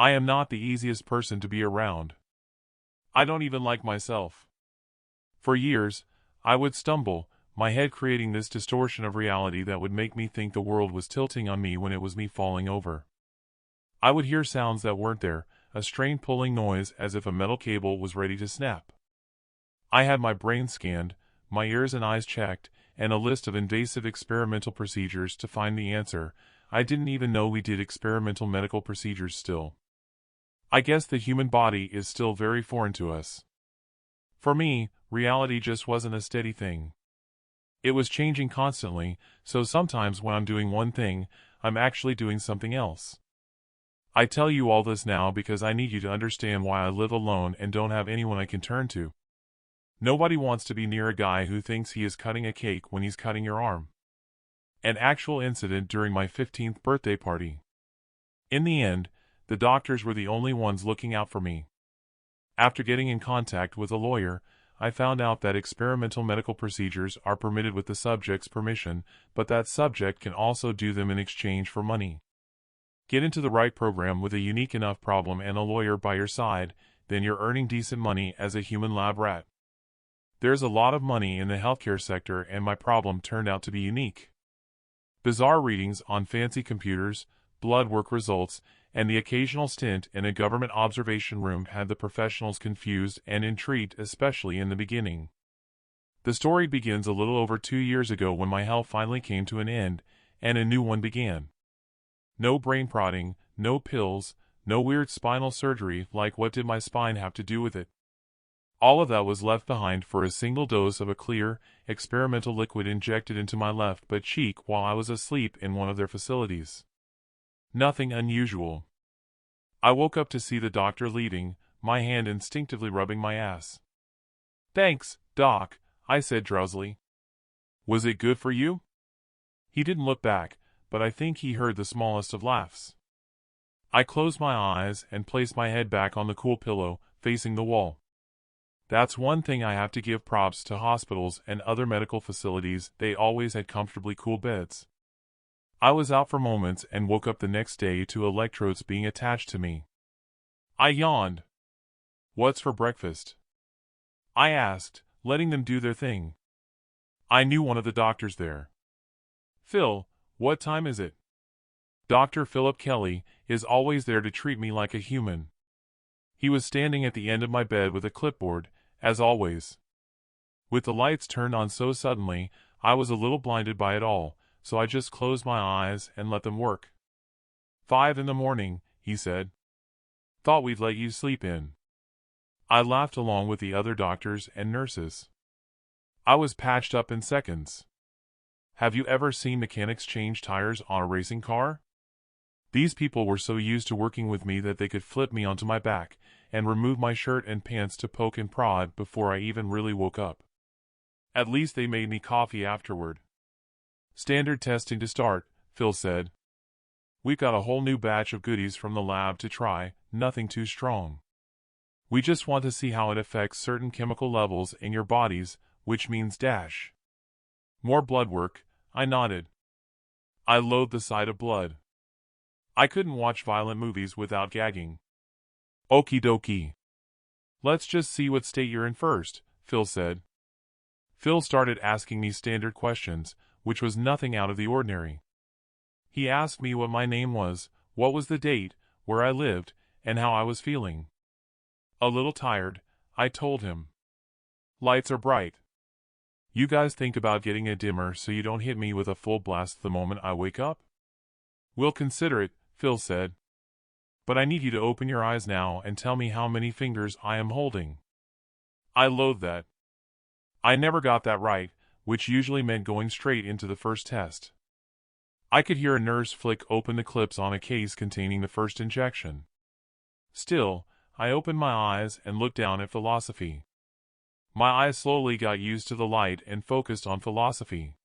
I am not the easiest person to be around. I don't even like myself. For years, I would stumble, my head creating this distortion of reality that would make me think the world was tilting on me when it was me falling over. I would hear sounds that weren't there, a strained pulling noise as if a metal cable was ready to snap. I had my brain scanned, my ears and eyes checked, and a list of invasive experimental procedures to find the answer. I didn't even know we did experimental medical procedures still. I guess the human body is still very foreign to us. For me, reality just wasn't a steady thing. It was changing constantly, so sometimes when I'm doing one thing, I'm actually doing something else. I tell you all this now because I need you to understand why I live alone and don't have anyone I can turn to. Nobody wants to be near a guy who thinks he is cutting a cake when he's cutting your arm. An actual incident during my 15th birthday party. In the end, the doctors were the only ones looking out for me. After getting in contact with a lawyer, I found out that experimental medical procedures are permitted with the subject's permission, but that subject can also do them in exchange for money. Get into the right program with a unique enough problem and a lawyer by your side, then you're earning decent money as a human lab rat. There's a lot of money in the healthcare sector, and my problem turned out to be unique. Bizarre readings on fancy computers, blood work results, and the occasional stint in a government observation room had the professionals confused and intrigued, especially in the beginning. The story begins a little over 2 years ago when my health finally came to an end, and a new one began. No brain prodding, no pills, no weird spinal surgery. Like, what did my spine have to do with it? All of that was left behind for a single dose of a clear, experimental liquid injected into my left butt cheek while I was asleep in one of their facilities. Nothing unusual. I woke up to see the doctor leaving, my hand instinctively rubbing my ass. "Thanks, Doc," I said drowsily. "Was it good for you?" He didn't look back, but I think he heard the smallest of laughs. I closed my eyes and placed my head back on the cool pillow, facing the wall. That's one thing I have to give props to hospitals and other medical facilities, they always had comfortably cool beds. I was out for moments and woke up the next day to electrodes being attached to me. I yawned. "What's for breakfast?" I asked, letting them do their thing. I knew one of the doctors there. "Phil, what time is it?" Dr. Philip Kelly is always there to treat me like a human. He was standing at the end of my bed with a clipboard, as always. With the lights turned on so suddenly, I was a little blinded by it all, so I just closed my eyes and let them work. 5 in the morning, he said. "Thought we'd let you sleep in." I laughed along with the other doctors and nurses. I was patched up in seconds. Have you ever seen mechanics change tires on a racing car? These people were so used to working with me that they could flip me onto my back and remove my shirt and pants to poke and prod before I even really woke up. At least they made me coffee afterward. "Standard testing to start," Phil said. "We've got a whole new batch of goodies from the lab to try, nothing too strong. We just want to see how it affects certain chemical levels in your bodies, which means dash." "More blood work," I nodded. I loathed the sight of blood. I couldn't watch violent movies without gagging. "Okie dokie. Let's just see what state you're in first," Phil said. Phil started asking me standard questions, which was nothing out of the ordinary. He asked me what my name was, what was the date, where I lived, and how I was feeling. "A little tired," I told him. "Lights are bright. You guys think about getting a dimmer so you don't hit me with a full blast the moment I wake up?" "We'll consider it," Phil said. "But I need you to open your eyes now and tell me how many fingers I am holding." I loathed that. I never got that right, which usually meant going straight into the first test. I could hear a nurse flick open the clips on a case containing the first injection. Still, I opened my eyes and looked down at philosophy. My eyes slowly got used to the light and focused on philosophy.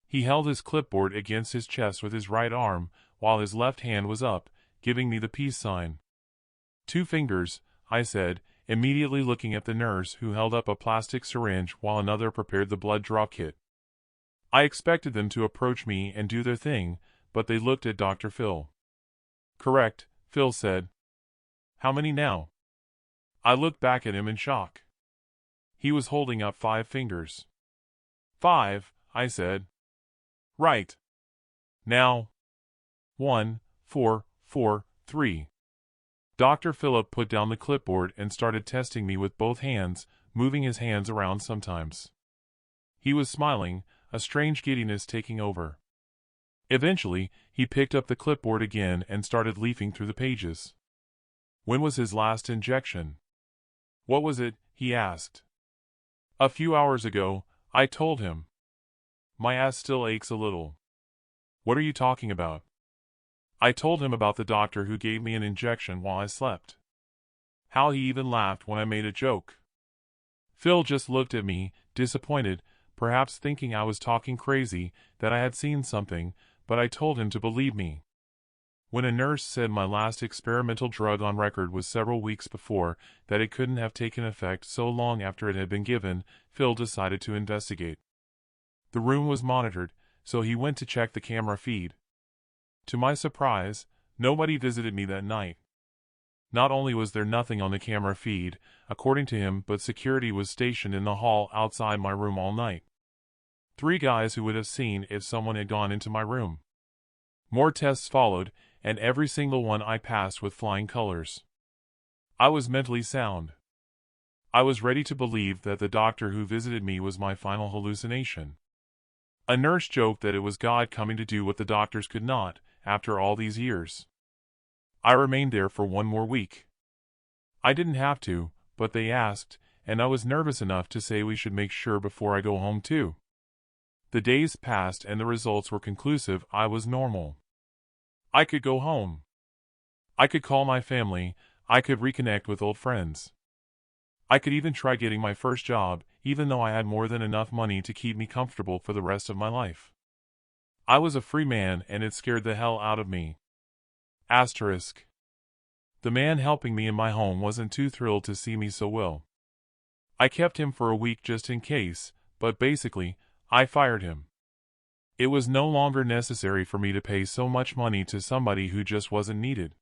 He held his clipboard against his chest with his right arm, while his left hand was up, giving me the peace sign. "2 fingers," I said, immediately looking at the nurse who held up a plastic syringe while another prepared the blood draw kit. I expected them to approach me and do their thing, but they looked at Dr. Phil. "Correct," Phil said. How many now? I looked back at him in shock. He was holding up 5 fingers. 5, I said. Right. Now. 1, 4, 4, 3. Dr. Philip put down the clipboard and started testing me with both hands, moving his hands around sometimes. He was smiling, a strange giddiness taking over. Eventually, he picked up the clipboard again and started leafing through the pages. When was his last injection? What was it? He asked. A few hours ago, I told him. My ass still aches a little. What are you talking about? I told him about the doctor who gave me an injection while I slept. How he even laughed when I made a joke. Phil just looked at me, disappointed, perhaps thinking I was talking crazy, that I had seen something, but I told him to believe me. When a nurse said my last experimental drug on record was several weeks before, that it couldn't have taken effect so long after it had been given, Phil decided to investigate. The room was monitored, so he went to check the camera feed. To my surprise, nobody visited me that night. Not only was there nothing on the camera feed, according to him, but security was stationed in the hall outside my room all night. 3 guys who would have seen if someone had gone into my room. More tests followed, and every single one I passed with flying colors. I was mentally sound. I was ready to believe that the doctor who visited me was my final hallucination. A nurse joked that it was God coming to do what the doctors could not, after all these years. I remained there for 1 more week. I didn't have to, but they asked, and I was nervous enough to say we should make sure before I go home too. The days passed and the results were conclusive. I was normal. I could go home. I could call my family, I could reconnect with old friends. I could even try getting my first job, even though I had more than enough money to keep me comfortable for the rest of my life. I was a free man and it scared the hell out of me. Asterisk. The man helping me in my home wasn't too thrilled to see me so well. I kept him for a week just in case, but basically, I fired him. It was no longer necessary for me to pay so much money to somebody who just wasn't needed.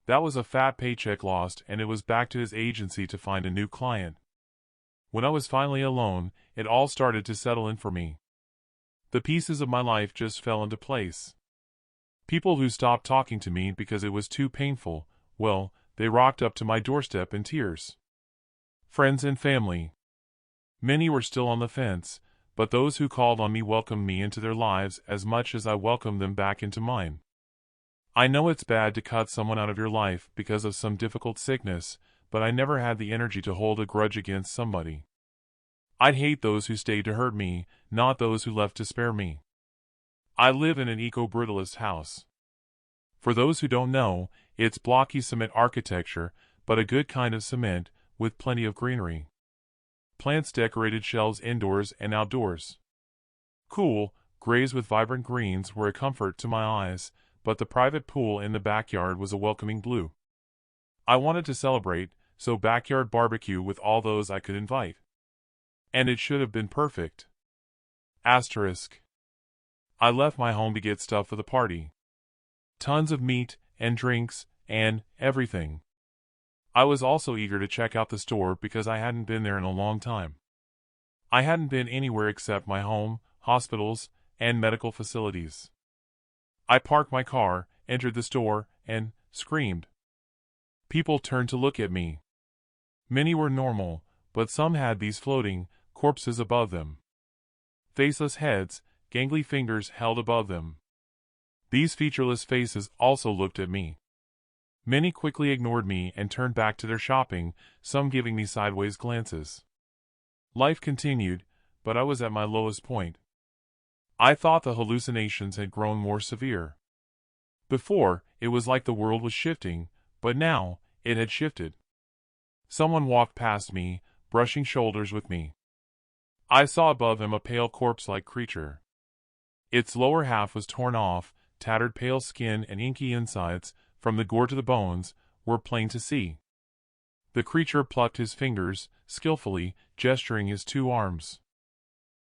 That was a fat paycheck lost, and it was back to his agency to find a new client. When I was finally alone, it all started to settle in for me. The pieces of my life just fell into place. People who stopped talking to me because it was too painful, well, they rocked up to my doorstep in tears. Friends and family. Many were still on the fence, but those who called on me welcomed me into their lives as much as I welcomed them back into mine. I know it's bad to cut someone out of your life because of some difficult sickness, but I never had the energy to hold a grudge against somebody. I'd hate those who stayed to hurt me, not those who left to spare me. I live in an eco-brutalist house. For those who don't know, it's blocky cement architecture, but a good kind of cement, with plenty of greenery. Plants decorated shelves indoors and outdoors. Cool, grays with vibrant greens were a comfort to my eyes, but the private pool in the backyard was a welcoming blue. I wanted to celebrate, so backyard barbecue with all those I could invite. And it should have been perfect. Asterisk. I left my home to get stuff for the party. Tons of meat, and drinks, and everything. I was also eager to check out the store because I hadn't been there in a long time. I hadn't been anywhere except my home, hospitals, and medical facilities. I parked my car, entered the store, and screamed. People turned to look at me. Many were normal, but some had these floating corpses above them. Faceless heads, gangly fingers held above them. These featureless faces also looked at me. Many quickly ignored me and turned back to their shopping, some giving me sideways glances. Life continued, but I was at my lowest point. I thought the hallucinations had grown more severe. Before, it was like the world was shifting, but now, it had shifted. Someone walked past me, brushing shoulders with me. I saw above him a pale corpse-like creature. Its lower half was torn off, tattered pale skin and inky insides, from the gore to the bones, were plain to see. The creature plucked his fingers, skillfully, gesturing his 2 arms.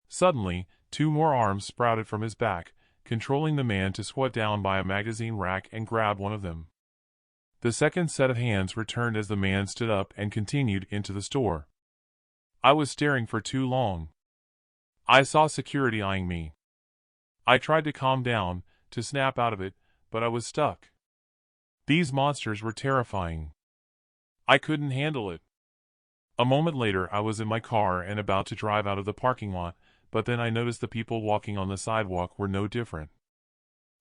Suddenly, 2 more arms sprouted from his back, controlling the man to squat down by a magazine rack and grab one of them. The second set of hands returned as the man stood up and continued into the store. I was staring for too long. I saw security eyeing me. I tried to calm down, to snap out of it, but I was stuck. These monsters were terrifying. I couldn't handle it. A moment later I was in my car and about to drive out of the parking lot, but then I noticed the people walking on the sidewalk were no different.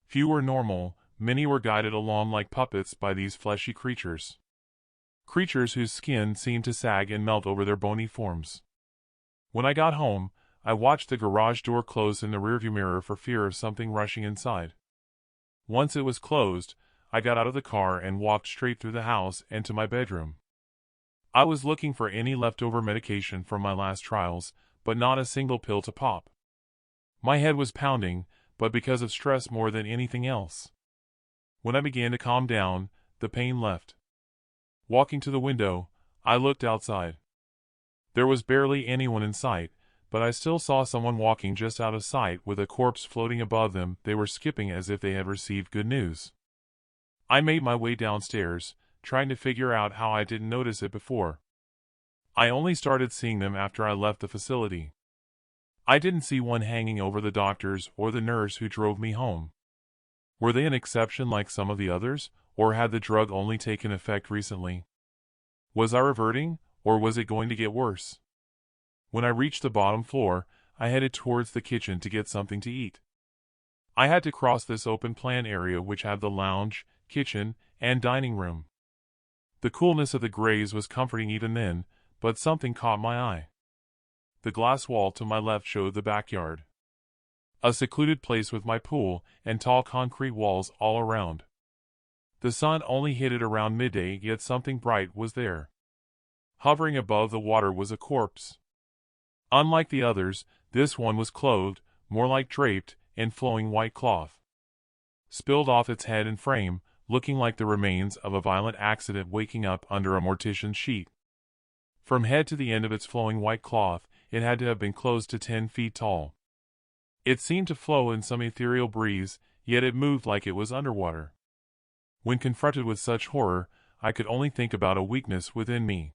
Few were normal, many were guided along like puppets by these fleshy creatures. Creatures whose skin seemed to sag and melt over their bony forms. When I got home, I watched the garage door close in the rearview mirror for fear of something rushing inside. Once it was closed, I got out of the car and walked straight through the house and to my bedroom. I was looking for any leftover medication from my last trials, but not a single pill to pop. My head was pounding, but because of stress more than anything else. When I began to calm down, the pain left. Walking to the window, I looked outside. There was barely anyone in sight, but I still saw someone walking just out of sight with a corpse floating above them. They were skipping as if they had received good news. I made my way downstairs, trying to figure out how I didn't notice it before. I only started seeing them after I left the facility. I didn't see one hanging over the doctors or the nurse who drove me home. Were they an exception like some of the others, or had the drug only taken effect recently? Was I reverting, or was it going to get worse? When I reached the bottom floor, I headed towards the kitchen to get something to eat. I had to cross this open plan area which had the lounge, kitchen, and dining room. The coolness of the grays was comforting even then, but something caught my eye. The glass wall to my left showed the backyard. A secluded place with my pool and tall concrete walls all around. The sun only hit it around midday, yet something bright was there. Hovering above the water was a corpse. Unlike the others, this one was clothed, more like draped, in flowing white cloth. Spilled off its head and frame, looking like the remains of a violent accident waking up under a mortician's sheet. From head to the end of its flowing white cloth, it had to have been close to 10 feet tall. It seemed to flow in some ethereal breeze, yet it moved like it was underwater. When confronted with such horror, I could only think about a weakness within me.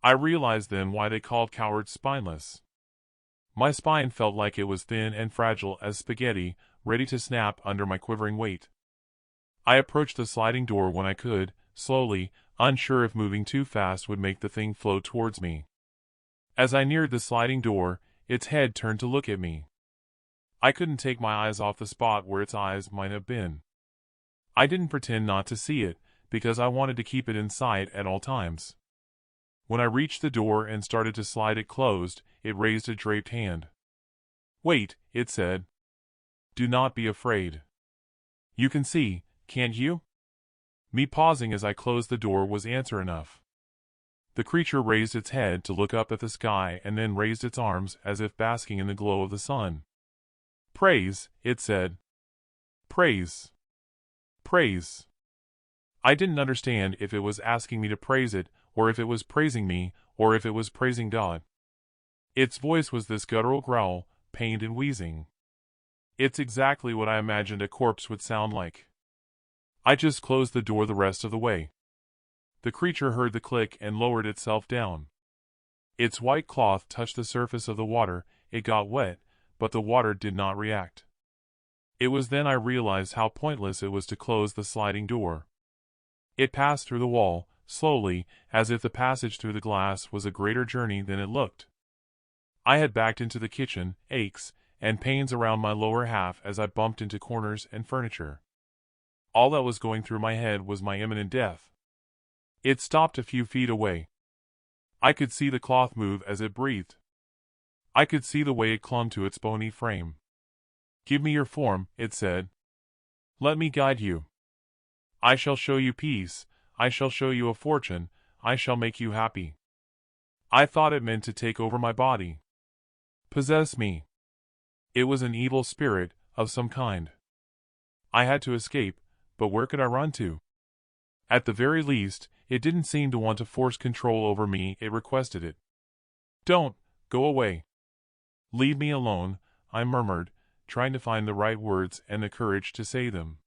I realized then why they called cowards spineless. My spine felt like it was thin and fragile as spaghetti, ready to snap under my quivering weight. I approached the sliding door when I could, slowly, unsure if moving too fast would make the thing float towards me. As I neared the sliding door, its head turned to look at me. I couldn't take my eyes off the spot where its eyes might have been. I didn't pretend not to see it, because I wanted to keep it in sight at all times. When I reached the door and started to slide it closed, it raised a draped hand. "Wait," it said. "Do not be afraid. You can see, can't you?" Me pausing as I closed the door was answer enough. The creature raised its head to look up at the sky and then raised its arms as if basking in the glow of the sun. "Praise," it said. "Praise. Praise." I didn't understand if it was asking me to praise it, or if it was praising me, or if it was praising God. Its voice was this guttural growl, pained and wheezing. It's exactly what I imagined a corpse would sound like. I just closed the door the rest of the way. The creature heard the click and lowered itself down. Its white cloth touched the surface of the water, it got wet, but the water did not react. It was then I realized how pointless it was to close the sliding door. It passed through the wall, slowly, as if the passage through the glass was a greater journey than it looked. I had backed into the kitchen, aches and pains around my lower half as I bumped into corners and furniture. All that was going through my head was my imminent death. It stopped a few feet away. I could see the cloth move as it breathed. I could see the way it clung to its bony frame. "Give me your form," it said. "Let me guide you. I shall show you peace, I shall show you a fortune, I shall make you happy." I thought it meant to take over my body. Possess me. It was an evil spirit, of some kind. I had to escape, but where could I run to? At the very least, it didn't seem to want to force control over me, it requested it. "Don't, go away. Leave me alone," I murmured, trying to find the right words and the courage to say them.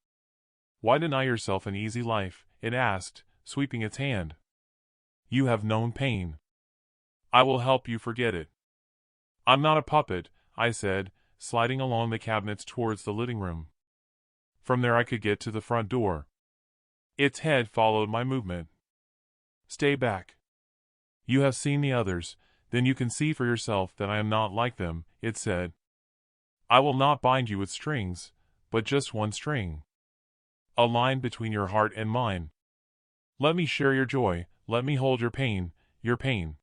"Why deny yourself an easy life, it asked, sweeping its hand. You have known pain. I will help you forget it. I'm not a puppet, I said, sliding along the cabinets towards the living room. From there I could get to the front door. Its head followed my movement. Stay back. You have seen the others, then you can see for yourself that I am not like them, it said. I will not bind you with strings, but just one string. A line between your heart and mine. Let me share your joy, let me hold your pain, your pain.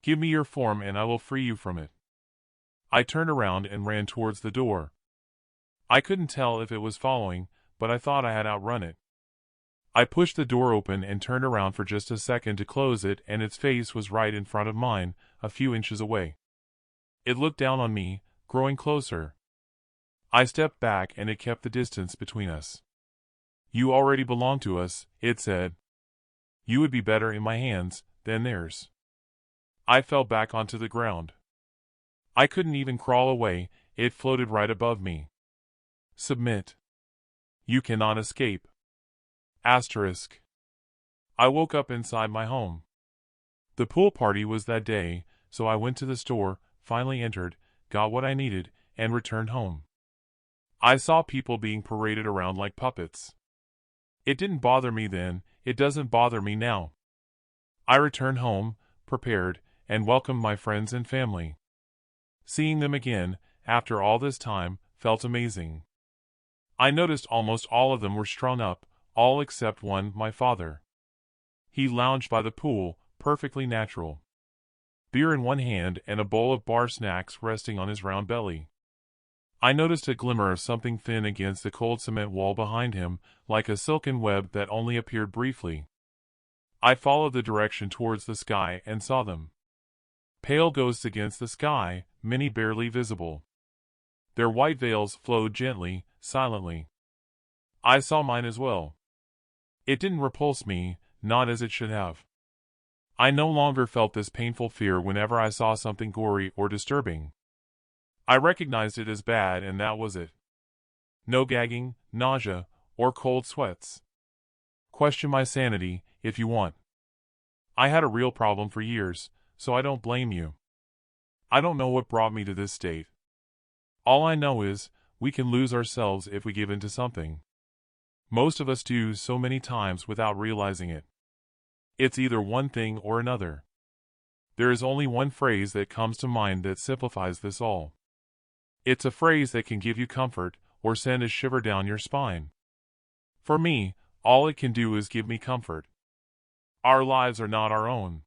Give me your form and I will free you from it. I turned around and ran towards the door. I couldn't tell if it was following, but I thought I had outrun it. I pushed the door open and turned around for just a second to close it, and its face was right in front of mine, a few inches away. It looked down on me, growing closer. I stepped back and it kept the distance between us. You already belong to us, it said. You would be better in my hands than theirs. I fell back onto the ground. I couldn't even crawl away, it floated right above me. Submit. You cannot escape. Asterisk. I woke up inside my home. The pool party was that day, so I went to the store, finally entered, got what I needed, and returned home. I saw people being paraded around like puppets. It didn't bother me then, it doesn't bother me now. I returned home, prepared, and welcomed my friends and family. Seeing them again, after all this time, felt amazing. I noticed almost all of them were strung up, all except one, my father. He lounged by the pool, perfectly natural. Beer in one hand and a bowl of bar snacks resting on his round belly. I noticed a glimmer of something thin against the cold cement wall behind him, like a silken web that only appeared briefly. I followed the direction towards the sky and saw them. Pale ghosts against the sky, many barely visible. Their white veils flowed gently, silently. I saw mine as well. It didn't repulse me, not as it should have. I no longer felt this painful fear whenever I saw something gory or disturbing. I recognized it as bad, and that was it. No gagging, nausea, or cold sweats. Question my sanity, if you want. I had a real problem for years, so I don't blame you. I don't know what brought me to this state. All I know is, we can lose ourselves if we give in to something. Most of us do so many times without realizing it. It's either one thing or another. There is only one phrase that comes to mind that simplifies this all. It's a phrase that can give you comfort, or send a shiver down your spine. For me, all it can do is give me comfort. Our lives are not our own.